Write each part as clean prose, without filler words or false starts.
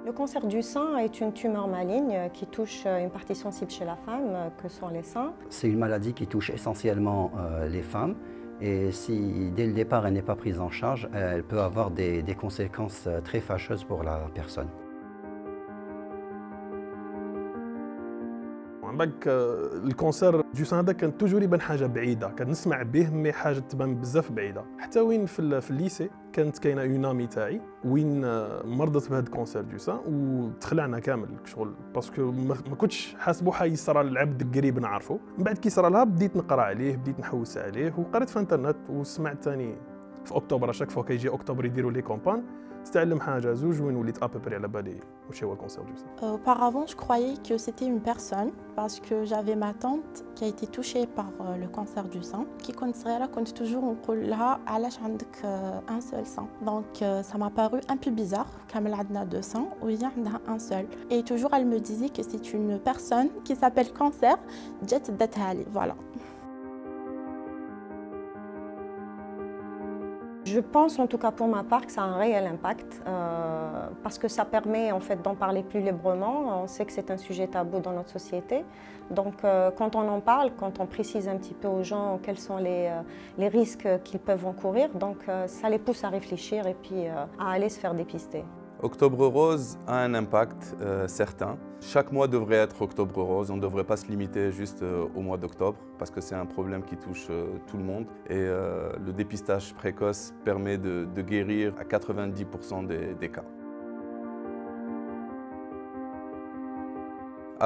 Le cancer du sein est une tumeur maligne qui touche une partie sensible chez la femme, que sont les seins. C'est une maladie qui touche essentiellement les femmes et si dès le départ elle n'est pas prise en charge, elle peut avoir des conséquences très fâcheuses pour la personne. بعد الكونسير دو سان هذا كان توجور يبان حاجه بعيده كنسمع به مي حاجه تبان بزاف بعيده حتى وين في الليسي كانت كاينه اون امي تاعي وين مرضت بهذا الكونسير دو سان وتخلعنا كامل شغل باسكو ما كنتش حاسبو حيصرى للعبد قريب نعرفو من بعد كي صرا لها بديت نقرا عليه بديت نحوس عليه وقريت في انترنت وسمعت ثاني في اكتوبر شاك فوا كيجي اكتوبر يديروا لي كومبان تتعلم حاجه زوج وين وليت ابري على بالي واش هو الكونسير دو سان. Auparavant, je croyais que c'était une personne parce que j'avais ma tante qui a été touchée par le cancer du sein. Qui كنت صغيرة كنت toujours نقول لها علاش عندك un seul sein. Donc ça m'a paru un peu bizarre كامل عندنا deux seins وهي عندها un seul. Et toujours elle me disait que c'est une personne qui s'appelle cancer جات داتها لي. Voilà. Je pense en tout cas pour ma part que ça a un réel impact parce que ça permet en fait d'en parler plus librement. On sait que c'est un sujet tabou dans notre société. Donc quand on en parle, quand on précise un petit peu aux gens quels sont les risques qu'ils peuvent encourir, donc ça les pousse à réfléchir et puis à aller se faire dépister. Octobre Rose a un impact certain. Chaque mois devrait être Octobre Rose, on ne devrait pas se limiter juste au mois d'octobre parce que c'est un problème qui touche tout le monde et le dépistage précoce permet de guérir à 90% des cas.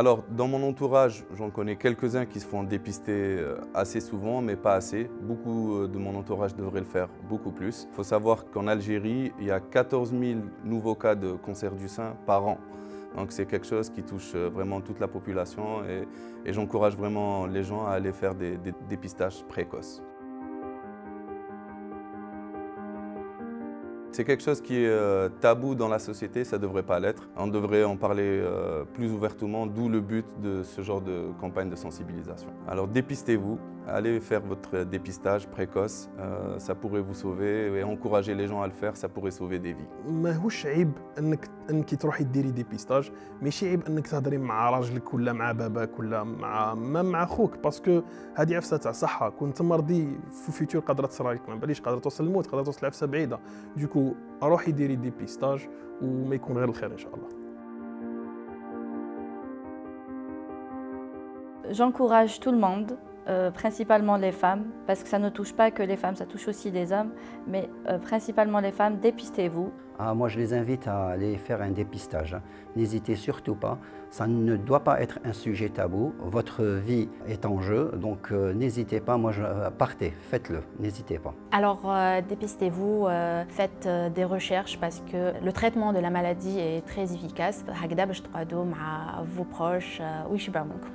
Alors, dans mon entourage, j'en connais quelques-uns qui se font dépister assez souvent, mais pas assez. Beaucoup de mon entourage devraient le faire beaucoup plus. Il faut savoir qu'en Algérie, il y a 14 000 nouveaux cas de cancer du sein par an. Donc c'est quelque chose qui touche vraiment toute la population et j'encourage vraiment les gens à aller faire des dépistages précoces. C'est quelque chose qui est tabou dans la société, ça ne devrait pas l'être. On devrait en parler plus ouvertement, d'où le but de ce genre de campagne de sensibilisation. Alors dépistez-vous, allez faire votre dépistage précoce, ça pourrait vous sauver et encourager les gens à le faire, ça pourrait sauver des vies. ماهوش عيب انك تروحي ديري ديبيستاج ماشي عيب انك تهضري مع راجلك ولا مع باباك ولا مع خوك باسكو هذه عفسه تاع صحه كنت مرضي في فيتور قادره تصرى لك ما باليش قادره توصل للموت قادره توصل لعفسه بعيده دوكو روحي ديري ديبيستاج وما يكون غير الخير ان شاء الله. J'encourage tout le monde, principalement les femmes, parce que ça ne touche pas que les femmes, ça touche aussi les hommes, mais principalement les femmes, dépistez-vous. Moi je les invite à aller faire un dépistage. N'hésitez surtout pas, ça ne doit pas être un sujet tabou. Votre vie est en jeu, donc n'hésitez pas, partez, faites-le, n'hésitez pas. Alors dépistez-vous, faites des recherches parce que le traitement de la maladie est très efficace. هكذا باش تقعدوا مع vos proches ويشبعوا منكم.